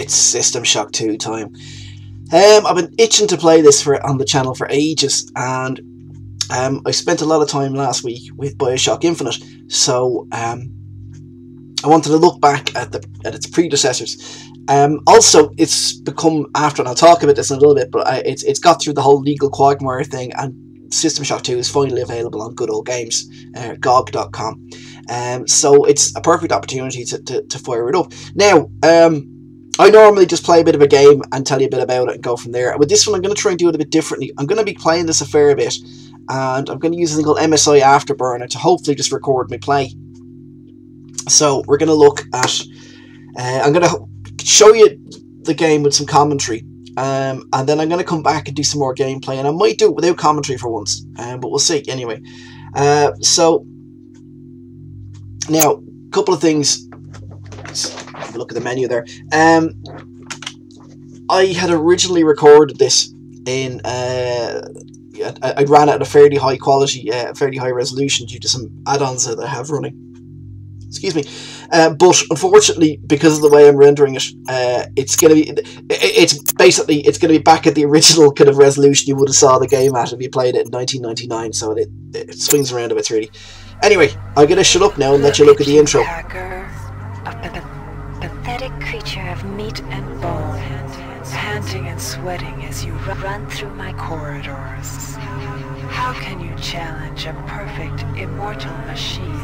It's System Shock 2 time. I've been itching to play this on the channel for ages, and I spent a lot of time last week with BioShock Infinite, so I wanted to look back at its predecessors. Also, it's become, after, and I'll talk about this in a little bit, but it's got through the whole legal quagmire thing, and System Shock 2 is finally available on Good Old Games, GOG.com. So it's a perfect opportunity to fire it up. Now, I normally just play a bit of a game and tell you a bit about it and go from there. With this one, I'm going to try and do it a bit differently. I'm going to be playing this a fair bit, and I'm going to use a thing called MSI Afterburner to hopefully just record my play. So we're going to look at... I'm going to show you the game with some commentary, and then I'm going to come back and do some more gameplay, and I might do it without commentary for once, but we'll see anyway. So now, a couple of things. Let's have a look at the menu there. I had originally recorded this in I ran it at a fairly high quality, fairly high resolution due to some add-ons that I have running. Excuse me, but unfortunately, because of the way I'm rendering it, it's gonna be it's gonna be back at the original kind of resolution you would have saw the game at if you played it in 1999. So it swings around a bit, really. Anyway, I'm gonna shut up now and let you look at the intro. Hacker, a pathetic creature of meat and bone, panting and sweating as you run through my corridors. How can you challenge a perfect, immortal machine?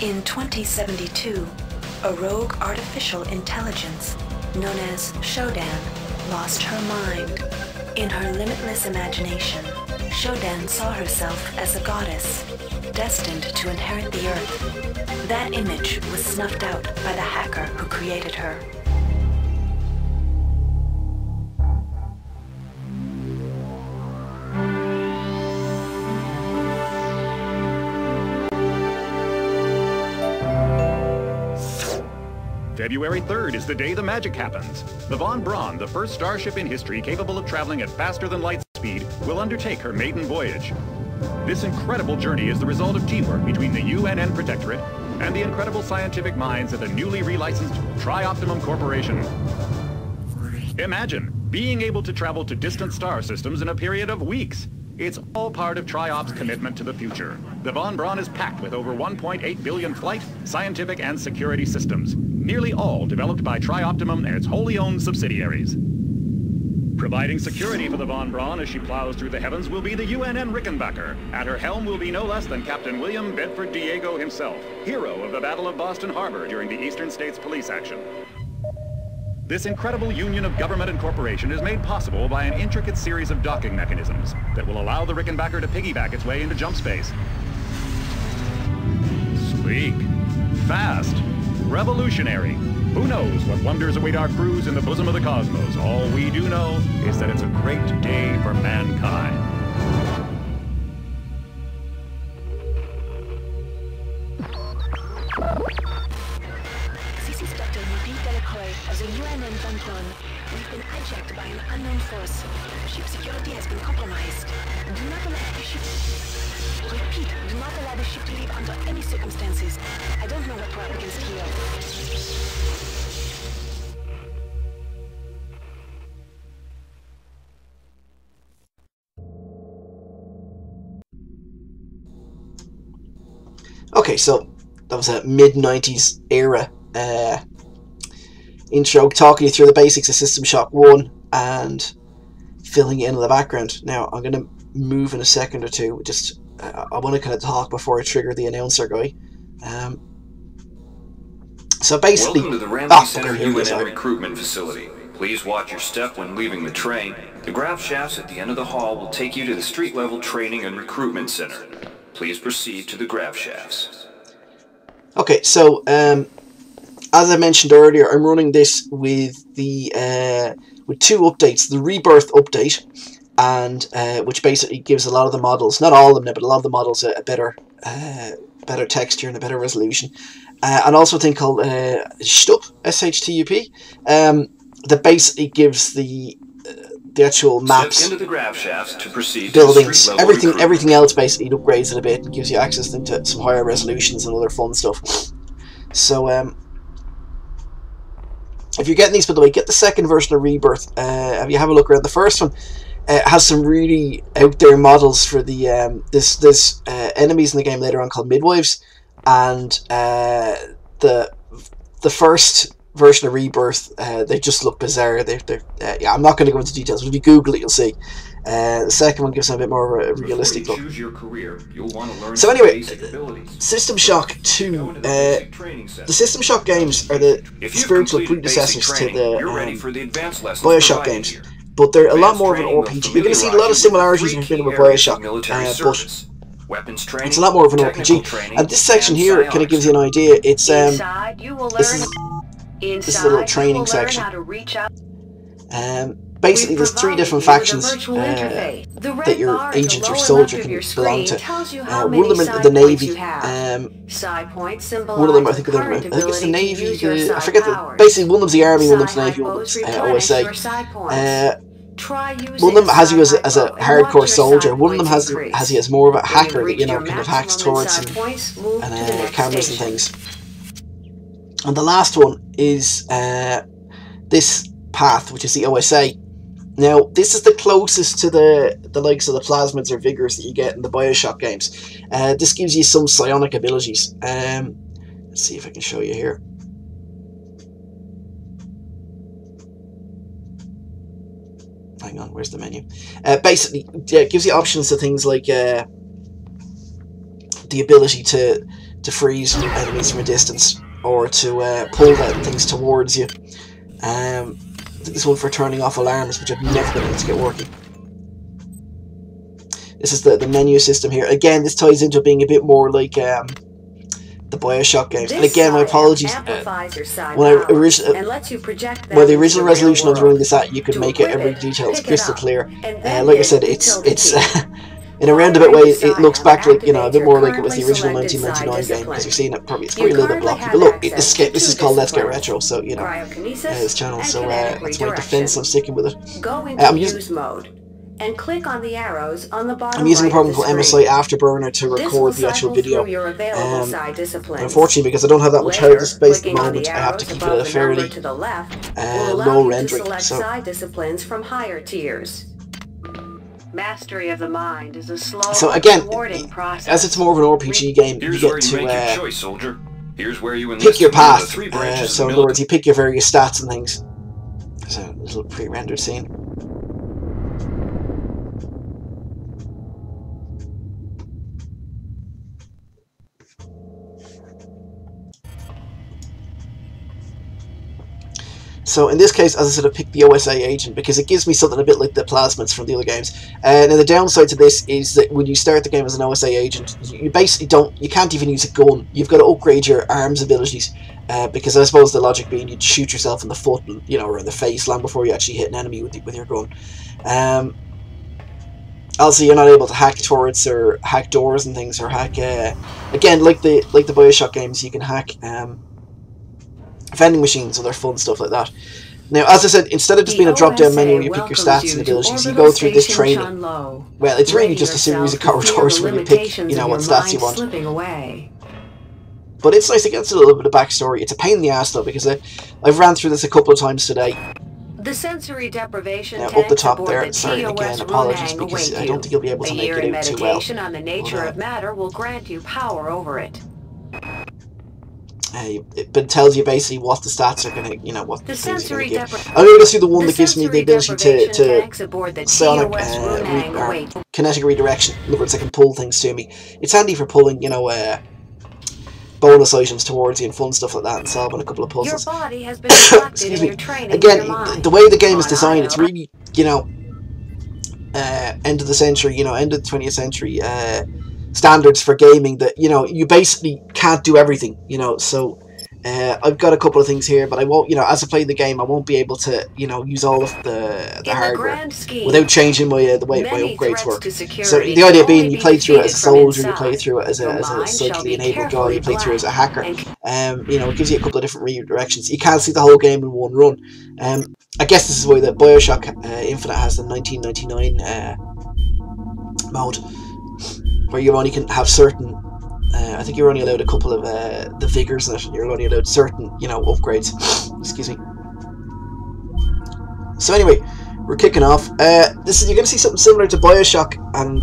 In 2072, a rogue artificial intelligence known as Shodan lost her mind. In her limitless imagination, Shodan saw herself as a goddess, destined to inherit the earth. That image was snuffed out by the hacker who created her. February 3rd is the day the magic happens. The Von Braun, the first starship in history capable of traveling at faster than light speed, will undertake her maiden voyage. This incredible journey is the result of teamwork between the UNN Protectorate and the incredible scientific minds at the newly relicensed Tri-Optimum Corporation. Imagine being able to travel to distant star systems in a period of weeks. It's all part of Tri-Op's commitment to the future. The Von Braun is packed with over 1.8 billion flight, scientific, and security systems, nearly all developed by Tri-Optimum and its wholly owned subsidiaries. Providing security for the Von Braun as she plows through the heavens will be the UNN Rickenbacker. At her helm will be no less than Captain William Bedford Diego himself, hero of the Battle of Boston Harbor during the Eastern States Police action. This incredible union of government and corporation is made possible by an intricate series of docking mechanisms that will allow the Rickenbacker to piggyback its way into jump space. Sleek, fast, revolutionary. Who knows what wonders await our crews in the bosom of the cosmos? All we do know is that it's a great day for mankind. This is Dr. Ruby Delacroix of the UNN Von Braun. We've been hijacked by an unknown force. Ship security has been compromised. Do not allow the ship... Repeat, do not allow the ship to leave under any circumstances. I don't know what we're up against here. Okay, so that was a mid-90s era intro, talking you through the basics of System Shock 1 and filling it in the background. Now, I'm going to move in a second or two. Just I want to kind of talk before I trigger the announcer guy. So basically... Welcome to the Ramsey Center UNN recruitment facility. Please watch your step when leaving the train. The grav shafts at the end of the hall will take you to the street-level training and recruitment center. Please proceed to the grav shafts. Okay, so as I mentioned earlier, I'm running this with the with two updates: the rebirth update, and which basically gives a lot of the models, not all of them, but a lot of the models a better better texture and a better resolution, and also a thing called SHTUP, SHTUP. that basically gives the actual maps, into the grav shafts to proceed buildings, to everything else basically upgrades it a bit and gives you access to some higher resolutions and other fun stuff. So if you're getting these, by the way, get the second version of Rebirth. If you have a look around, the first one has some really out there models for the there's enemies in the game later on called midwives, and the first version of Rebirth, they just look bizarre. Yeah, I'm not going to go into details, but if you Google it, you'll see. The second one gives them a bit more of a realistic look. So anyway, System Shock 2. The System Shock games are the spiritual predecessors to the BioShock games, but they're a lot more of an RPG. You're going to see a lot of similarities with BioShock, but it's a lot more of an RPG. And this section here kind of gives you an idea. It's this is a little training section. Basically, there's 3 different factions that your agent, your soldier, can belong to. One of them is the Navy. One of them, I think it's the Navy. I forget. Basically, one of them's the Army, one of them's the Navy, one of them's OSA. One of them has you as a hardcore soldier. One of them has you as more of a hacker that, you know, kind of hacks turrets and cameras and things. And the last one is this path, which is the OSA. Now, this is the closest to the likes of the plasmids or vigors that you get in the BioShock games. This gives you some psionic abilities. Let's see if I can show you here. Hang on, where's the menu? Basically, yeah, it gives you options to things like the ability to freeze enemies from a distance, or to pull things towards you. This one for turning off alarms, which I've never been able to get working. This is the menu system here. Again, this ties into being a bit more like the BioShock games. And again, my apologies. When the original resolution I was running this at, you could make it every detail crystal clear. Like I said, it's in a roundabout way, it looks back like, you know, a bit more like it was the original 1999 game, because you're seeing it it's probably a little bit blocky. But look, this is called Let's Get Retro, so, you know, this channel, so that's my defense. I'm sticking with it. I'm using mode and click on the arrows on the bottom. I'm using a program called MSI Afterburner to record the actual video. Unfortunately, because I don't have that much hard space at the moment, I have to keep it at a fairly low rendering. Disciplines from higher tiers. Mastery of the mind is a slow, rewarding process. As it's more of an RPG game, you get to pick your path. So in other words, you pick your various stats and things. There's a little pre-rendered scene. So in this case, as I said, I picked the OSA agent because it gives me something a bit like the plasmids from the other games. Now the downside to this is that when you start the game as an OSA agent, you basically you can't even use a gun. You've got to upgrade your arms abilities, because I suppose the logic being you'd shoot yourself in the foot, you know, or in the face long before you actually hit an enemy with your gun. Also, you're not able to hack turrets or hack doors and things, or hack again like the BioShock games. You can hack vending machines, other fun stuff like that. Now, as I said, instead of just being a drop-down menu where you pick your stats and abilities, you go through this training. Well, it's really just a series of corridors where you pick, you know, what stats you want. But it's nice, it gets a little bit of backstory. It's a pain in the ass though, because I've ran through this a couple of times today. The sensory deprivation up the top there. Sorry again, apologies, because I don't think you'll be able to make it out too well. On the nature of matter will grant you power over it. But it tells you basically what the stats are going to, you know, what the things are going to give. I'm going to do the one that gives me the ability to sonic kinetic redirection. In other words, I can pull things to me. It's handy for pulling, you know, bonus items towards you and fun stuff like that, and solving a couple of puzzles. Your body has been excuse me. Again, the way the game is designed, it's really, you know, end of the century, you know, end of the 20th century standards for gaming, that, you know, you basically can't do everything, you know. So I've got a couple of things here, but I won't, as I play the game, I won't be able to, use all of the hardware without changing my the way my upgrades work. So the idea being, you play through it as a soldier, you play through it as a psychically enabled guy, you play through it as a hacker. It gives you a couple of different redirections. You can't see the whole game in one run. I guess this is why the BioShock Infinite has the 1999 mode, where you only can have certain. I think you're only allowed a couple of the vigors in it, and you're only allowed certain, upgrades. Excuse me. So anyway, we're kicking off. You're going to see something similar to BioShock, and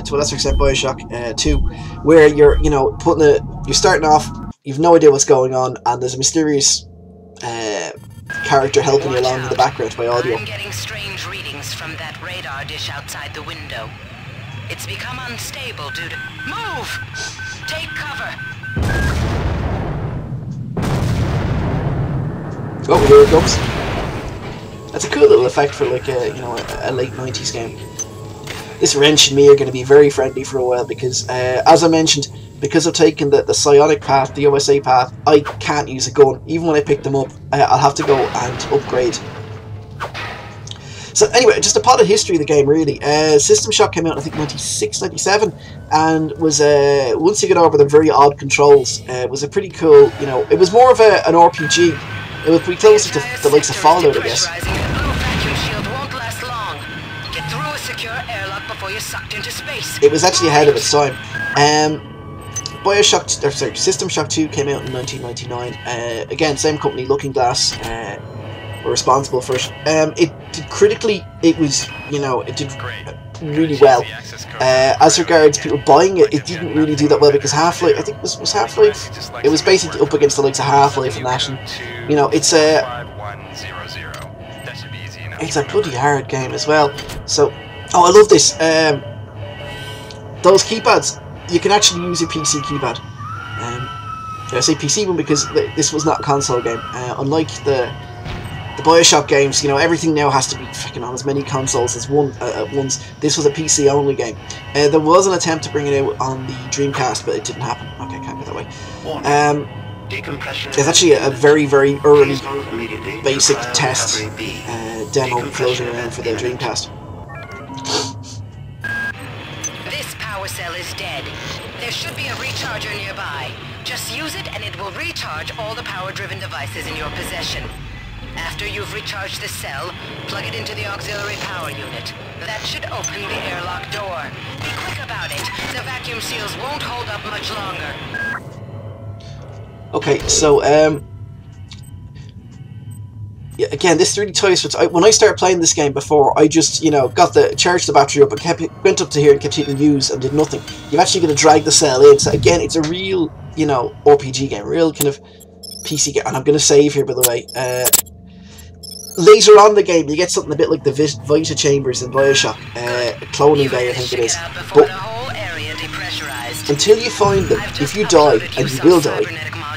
to a lesser extent BioShock 2, where you're, you're starting off, you've no idea what's going on, and there's a mysterious character helping you along in the background by audio. I'm getting strange readings from that radar dish outside the window. It's become unstable due to... Move! Take cover! Oh, here it comes. That's a cool little effect for like a late 90s game. This wrench and me are going to be very friendly for a while because, as I mentioned, because I've taken the psionic path, the OSA path, I can't use a gun. Even when I pick them up, I'll have to go and upgrade. So anyway, just a pot of history of the game, really. System Shock came out in, I think, 96, 97, and was, once you get over the very odd controls, was a pretty cool, it was more of an RPG. It was pretty close to the likes of Fallout, I guess. It was actually ahead of its time. System Shock 2 came out in 1999. Again, same company, Looking Glass, were responsible for it. It did critically. It was, it did really well. As regards people buying it, it didn't really do that well because Half-Life, I think was Half-Life. It was basically up against the likes of Half-Life and that. And, it's a bloody hard game as well. So, I love this. Those keypads, you can actually use your PC keypad. I say PC one because this was not a console game. Unlike the BioShock games, everything now has to be freaking on as many consoles as at once. This was a PC only game. There was an attempt to bring it out on the Dreamcast, but it didn't happen. Okay, can't go that way. There's actually a very, very early basic test demo floating around for the Dreamcast. This power cell is dead. There should be a recharger nearby. Just use it and it will recharge all the power-driven devices in your possession. After you've recharged the cell, plug it into the auxiliary power unit. That should open the airlock door. Be quick about it. The vacuum seals won't hold up much longer. Okay, so, yeah, again, this really ties for... When I started playing this game before, I just, charged the battery up and went up to here and kept hitting use and did nothing. You've actually got to drag the cell in. So, again, it's a real, RPG game, real kind of PC game. And I'm going to save here, by the way. Later on in the game, you get something a bit like the Vita Chambers in BioShock, cloning bay, I think it is. But until you find them, if you die, and you will die,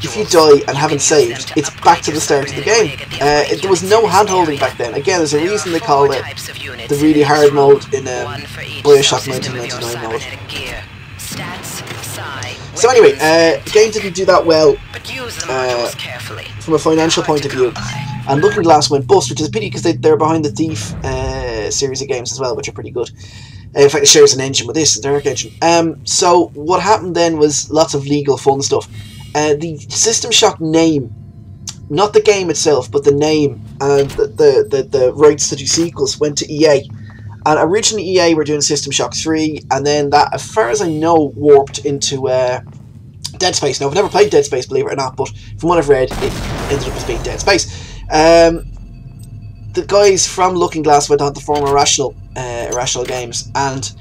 if you die and haven't saved, it's back to the start of the game. There was no hand-holding back then. Again, there's a reason they call it the really hard mode in BioShock 1999 mode. So anyway, the game didn't do that well from a financial point of view. And Looking Glass went bust, which is a pity because they're behind the Thief series of games as well, which are pretty good. In fact, it shares an engine with this, the Dark Engine. So what happened then was lots of legal fun stuff. The System Shock name, not the game itself, but the name and the rights to do sequels went to EA. And originally EA were doing System Shock 3, and then that, as far as I know, warped into Dead Space. Now, I've never played Dead Space, believe it or not, but from what I've read, it ended up as being Dead Space. The guys from Looking Glass went on to form Irrational Games and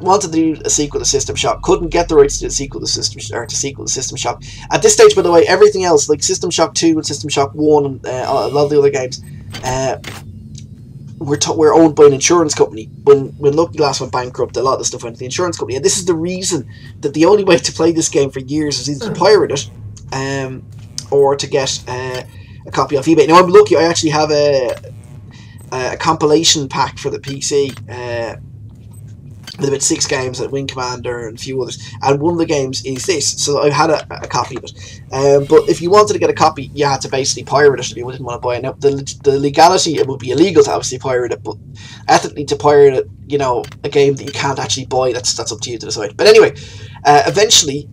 wanted to do a sequel to System Shock, couldn't get the rights to do a sequel to System Shock. At this stage, by the way, everything else, like System Shock 2 and System Shock 1 and a lot of the other games, were owned by an insurance company. When Looking Glass went bankrupt, a lot of the stuff went to the insurance company, and this is the reason that the only way to play this game for years was either to pirate it, or to get a copy off eBay. Now, I'm lucky, I actually have a compilation pack for the PC, with about 6 games like Wing Commander and a few others, and one of the games is this, so I had a copy of it. But if you wanted to get a copy, you had to basically pirate it if you didn't want to buy it. Now, the legality, it would be illegal to obviously pirate it, but ethically to pirate it, you know, a game that you can't actually buy, that's up to you to decide. But anyway, eventually,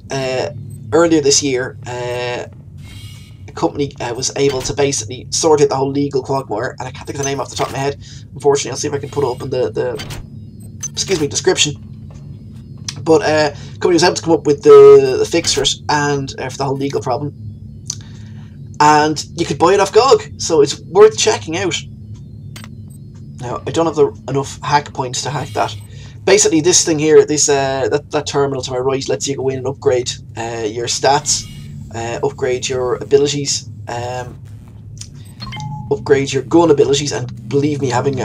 earlier this year, a company was able to basically sort out the whole legal quagmire, and I can't think of the name off the top of my head, unfortunately. I'll see if I can put it up in the description. But company was able to come up with the fix for it, and for the whole legal problem, and you could buy it off GOG, so it's worth checking out. Now, I don't have enough hack points to hack that. Basically, this thing here, that terminal to my right, lets you go in and upgrade your stats, upgrade your abilities, upgrade your gun abilities, and believe me, having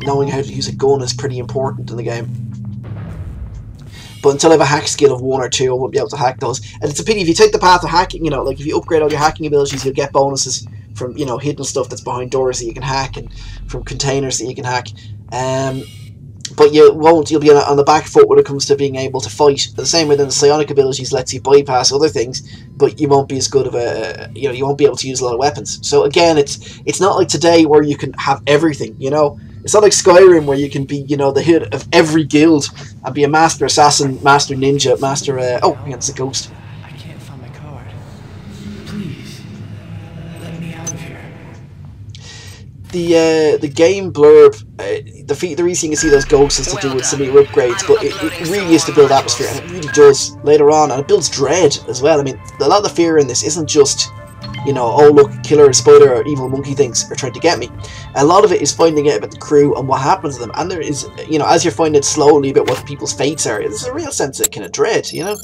knowing how to use a gun is pretty important in the game. But until I have a hack skill of 1 or 2, I won't be able to hack those. And it's a pity, if you take the path of hacking, you know, like if you upgrade all your hacking abilities, you'll get bonuses from, you know, hidden stuff that's behind doors that you can hack, and from containers that you can hack. But you won't, you'll be on the back foot when it comes to being able to fight. The same way that the psionic abilities lets you bypass other things, but you won't be as good of a, you know, you won't be able to use a lot of weapons. So again, it's not like today where you can have everything, you know. It's not like Skyrim where you can be, you know, the head of every guild and be a master assassin, master ninja, master, oh, hang on, it's a ghost. I can't find my card. Please, let me out of here. The game blurb, the reason you can see those ghosts is to do with some of your upgrades, but it really is to build atmosphere, and it really does later on, and it builds dread as well. I mean, a lot of the fear in this isn't just, you know, oh look, killer spider or evil monkey things are trying to get me. A lot of it is finding out about the crew and what happens to them, and there is, you know, as you're finding out slowly about what people's fates are, there's a real sense of kind of dread, you know.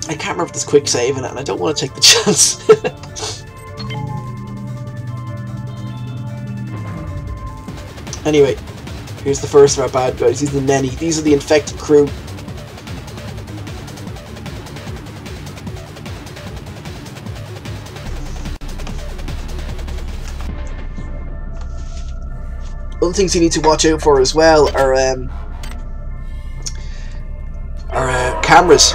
I can't remember if there's quick save in it, and I don't want to take the chance. Anyway, here's the first of our bad guys. These are the Nenny. These are the infected crew. Other things you need to watch out for as well are cameras.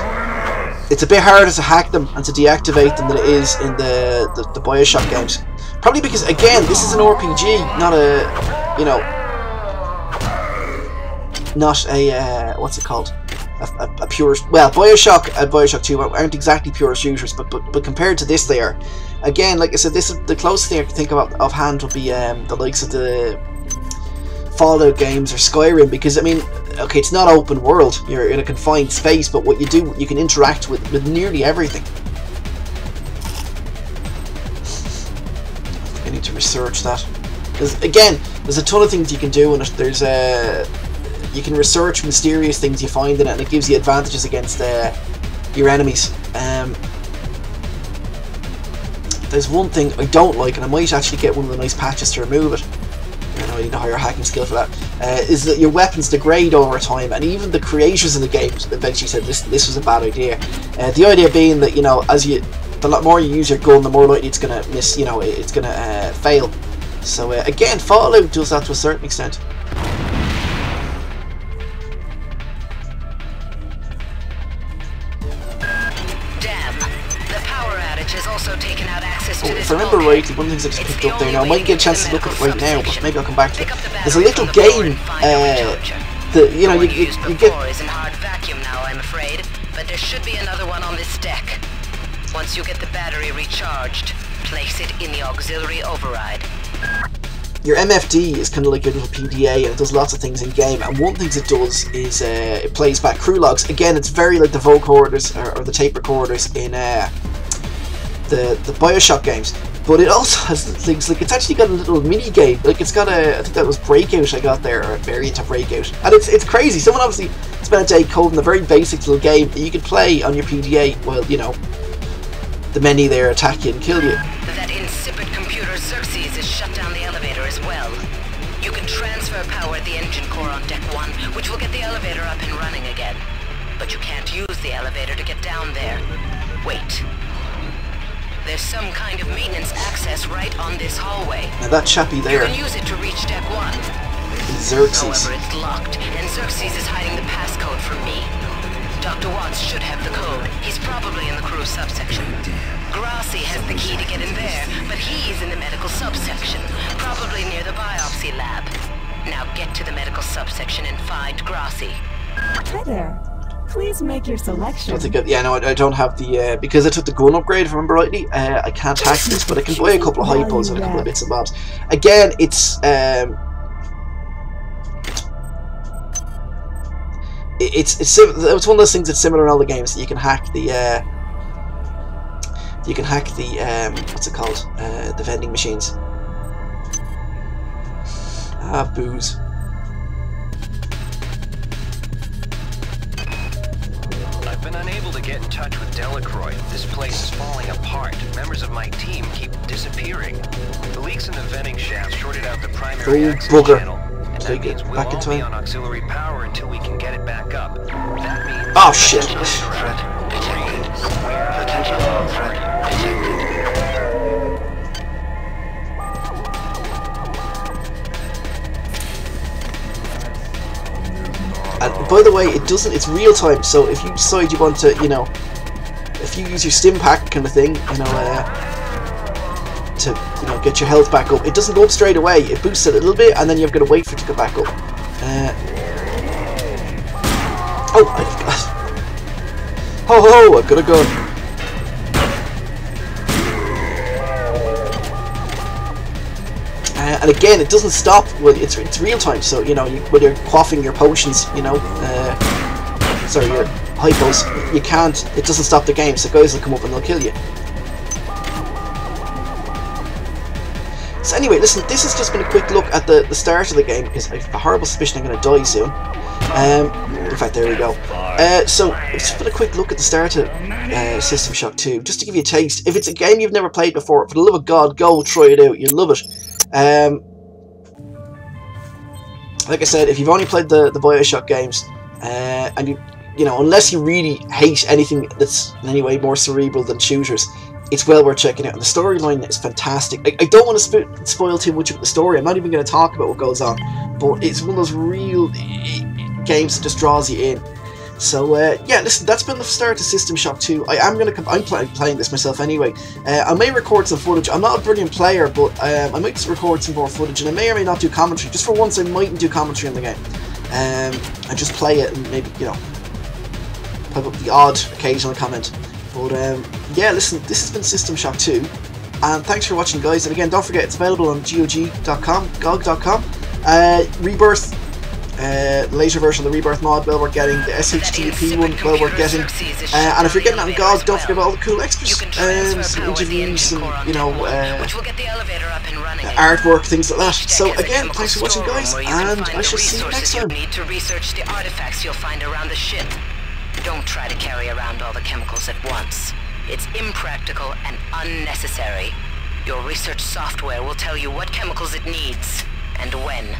It's a bit harder to hack them and to deactivate them than it is in the BioShock games. Probably because, again, this is an RPG, not a, you know, not a, what's it called? A pure, well, BioShock and BioShock 2 aren't exactly pure shooters, but compared to this they are. Again, like I said, this is the closest thing I can think of offhand would be the likes of the Fallout games or Skyrim, because I mean, okay, it's not open world, you're in a confined space, but what you do, you can interact with nearly everything. I need to research that, because again, there's a ton of things you can do, and there's you can research mysterious things you find in it, and it gives you advantages against your enemies. There's one thing I don't like, and I might actually get one of the nice patches to remove it. I need a higher hacking skill for that. Is that your weapons degrade over time, and even the creators of the game eventually said this was a bad idea. The idea being that, you know, the more you use your gun, the more likely it's gonna miss. You know, it's gonna fail. So again, Fallout does that to a certain extent. If I remember rightly, one of the things I just picked up there now, I might get a chance to look at it right now, but maybe I'll come back to it. There's a little game that, you know, you get... in hard vacuum now, I'm afraid, but there should be another one on this deck. Once you get the battery recharged, place it in the auxiliary override. Your MFD is kind of like your little PDA, and it does lots of things in game, and one of the things it does is it plays back crew logs. Again, it's very like the vocoders or the tape recorders in the BioShock games, but it also has things like, it's actually got a little mini game, like it's got I think that was Breakout I got there, or a variant of Breakout, and it's crazy. Someone obviously spent a day coding a very basic little game that you could play on your PDA while, you know, the many there attack you and kill you. That insipid computer Xerxes has shut down the elevator as well. You can transfer power at the engine core on deck 1, which will get the elevator up and running again, but you can't use the elevator to get down there. Wait. There's some kind of maintenance access right on this hallway. Now that chappy there. You can use it to reach deck 1. Xerxes. However, it's locked, and Xerxes is hiding the passcode from me. Dr. Watts should have the code. He's probably in the crew subsection. Grassi has the key to get in there, but he's in the medical subsection, probably near the biopsy lab. Now get to the medical subsection and find Grassi. Hi there. Please make your selection. I think yeah, no, I don't have the because I took the gun upgrade. If I remember rightly, I can't hack this, but I can buy a couple of hypos and a couple of bits and bobs. Again, it's one of those things that's similar in all the games. That you can hack the what's it called? The vending machines. Ah, booze. I've been unable to get in touch with Delacroix. This place is falling apart. Members of my team keep disappearing. The leaks in the vending shaft shorted out the primary access channel. And that means we'll all be on auxiliary power until we can get it back up. That means... Oh, shit! Threat detected. Potential threat detected. And by the way, it's real time, so if you decide you want to, you know, if you use your stim pack kind of thing, you know, to, you know, get your health back up, it doesn't go up straight away. It boosts it a little bit, and then you've got to wait for it to go back up. Oh, I've got... Ho ho, I've got a gun. And again, it doesn't stop. Well, it's real time, so you know when you're quaffing your potions, you know, sorry, your hypos, you can't. It doesn't stop the game, so guys will come up and they'll kill you. So anyway, listen, this has just been a quick look at the start of the game because I have a horrible suspicion I'm going to die soon. In fact, there we go. So it's just been a quick look at the start of System Shock 2, just to give you a taste. If it's a game you've never played before, for the love of God, go try it out. You'll love it. Like I said, if you've only played the BioShock games, and you know, unless you really hate anything that's in any way more cerebral than shooters, it's well worth checking out. And the storyline is fantastic. I don't want to spoil too much of the story. I'm not even going to talk about what goes on, but it's one of those real games that just draws you in. So yeah, listen, that's been the start of System Shock 2. I'm playing this myself anyway. I may record some footage. I'm not a brilliant player, but I might just record some more footage, and I may or may not do commentary. Just for once, I mightn't do commentary on the game. I just play it and maybe, you know, pipe up the odd occasional comment. But yeah, listen, this has been System Shock 2, and thanks for watching, guys. And again, don't forget, it's available on GOG.com, Rebirth. Later version of the Rebirth mod, well worth getting. The SHTUP one, well worth getting. And if you're getting that on GOG, don't forget about all the cool extras, some interviews, some, you know, artwork, things like that. So again, thanks for watching, guys, and I shall see you next time. Need to research the artifacts you'll find around the ship. Don't try to carry around all the chemicals at once. It's impractical and unnecessary. Your research software will tell you what chemicals it needs and when.